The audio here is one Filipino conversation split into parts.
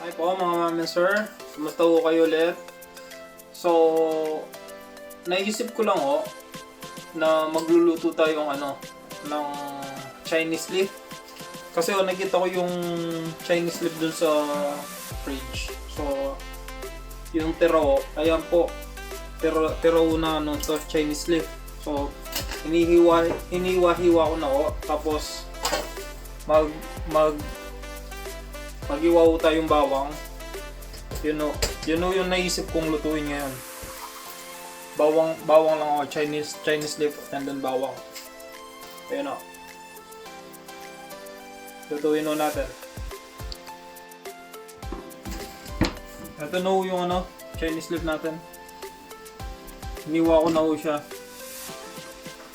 Hi po mga ma'am and sir, kumusta po kayo ulit? So, naisip ko lang na magluluto tayong ng Chinese leaf. Kasi nakita ko yung Chinese leaf dun sa fridge. So, yung tira ayan po, tira na to Chinese leaf. So, hiniwa-hiwa ko na tapos mag-iwaw tayong bawang. Yun yung naisip kong lutuin ngayon. Bawang lang Chinese leaf and then bawang. Ayun o. Lutuin natin. Ito na yung Chinese leaf natin. Hiniwa ko na siya.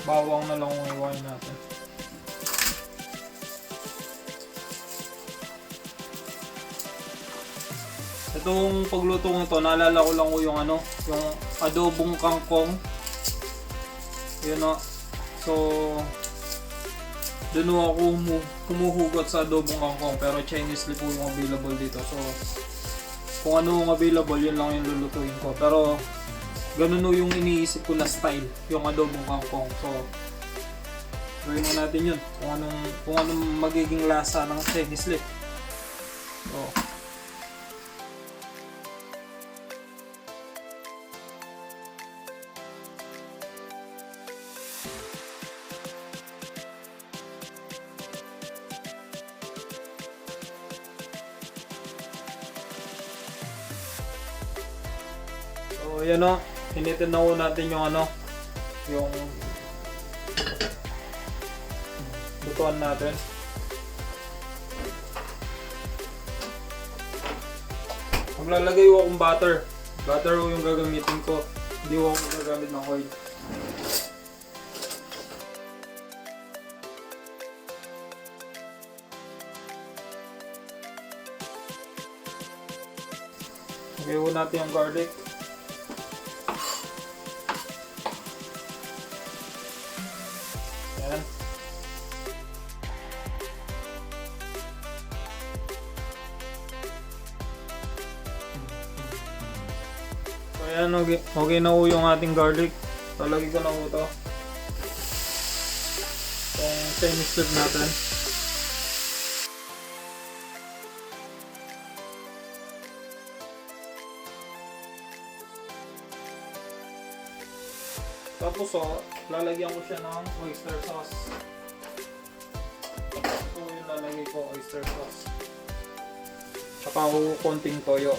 Bawang na lang ang iwain natin. Itong pagluto nito, naalala ko lang yung yung adobong kangkong. Yun o. So, doon ako kumuhugot sa adobong kangkong, pero Chinese leaf po yung available dito. So, kung ano yung available, yun lang yung lulutuin ko. Pero, ganun yung iniisip ko na style, yung adobong kangkong. So, gawin mo natin yun. Kung anong magiging lasa ng Chinese leaf. So, So, yan hinitin na natin yung yung lutuan natin. Maglalagay ko akong butter. Butter yung gagamitin ko. Hindi ko gagamit ng oil. Lagay ko natin yung garlic. Ayan. So ayan, okay na yung ating garlic. So lagay ko na ito. Itong Chinese leaf natin. Tapos lalagyan ko siya ng oyster sauce. Ito yung lalagay ko, oyster sauce. Saka konting toyo.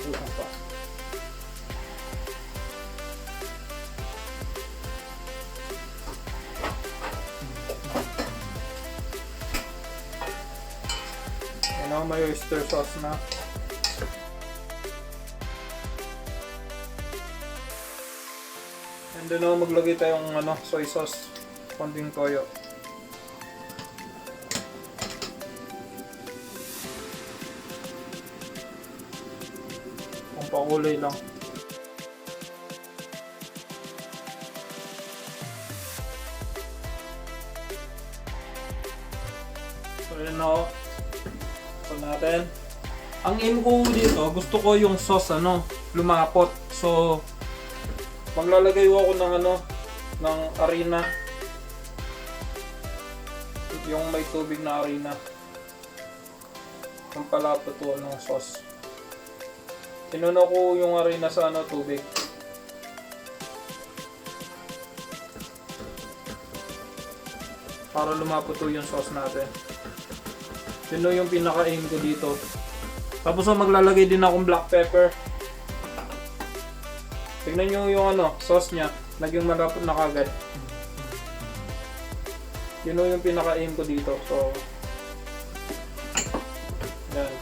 Kulang pa. May oyster sauce na. And then maglagay tayong soy sauce, konting toyo. Kung pakulay lang. So yun natin. Ang aim ko dito, gusto ko yung sauce lumapot. So maglalagay ako ng harina. Yung may tubig na harina. Yung palapot ng sauce. Tinuno ko yung harina sa tubig. Para lumapot yung sauce natin. Yun yung pinaka-aim ko dito. Tapos maglalagay din akong black pepper. Tignan nyo yung sauce nya. Naging malapot na kagad. Yun yung pinaka-aim ko dito. So, yan.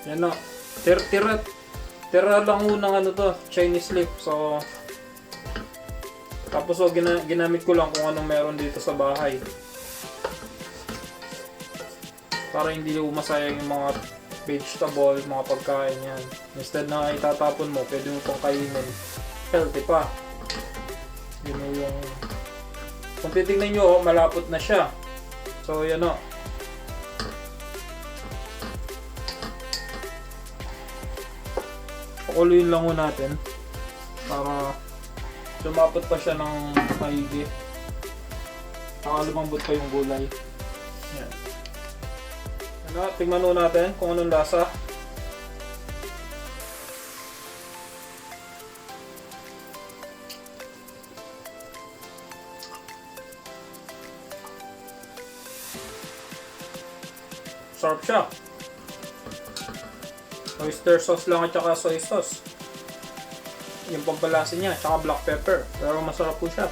Yan tira Tira lang unang ano to, Chinese leaf. So, tapos ginamit ko lang kung anong meron dito sa bahay. Para hindi masayang yung mga vegetable, mga pagkain yan. Instead na itatapon mo, pwede mo pang kainin. Healthy pa. Yun yung... Kung titignan nyo, malapot na siya. So, yan o. Pakuluin lang mo natin. Para lumapot pa siya ng maigi. Saka lumambot pa yung gulay. Yan. Ano, tingnan mo natin kung anong lasa. Sarap siya. Oyster sauce lang at saka soy sauce. Yung pampalasa niya, tsaka black pepper. Pero masarap po siya.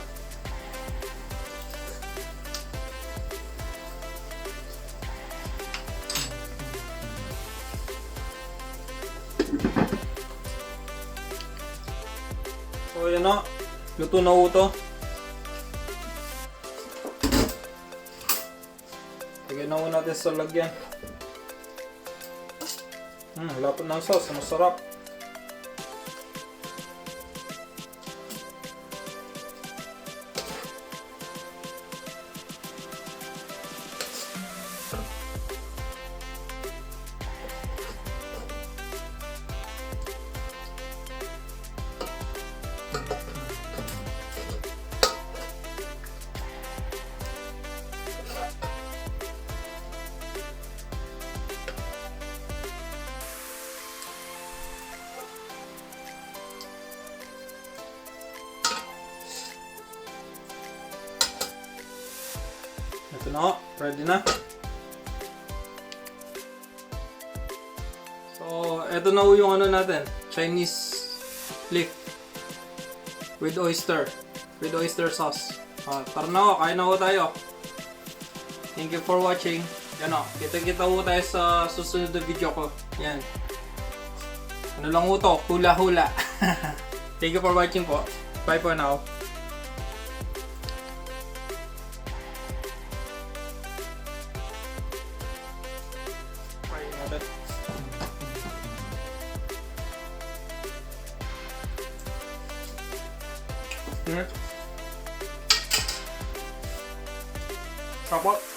So yan o, luto na po ito. Lagyan na po natin sa lagyan. Lapot ng sauce, masarap. Ito na, ready na. So, ito na yung ano natin, Chinese leaf with oyster sauce. Tara na, kain na tayo. Thank you for watching. Yan o, kita-kita tayo sa susunod na video ko. Yan. Ano lang to, hula-hula. Thank you for watching po. Bye for now. Sarap po.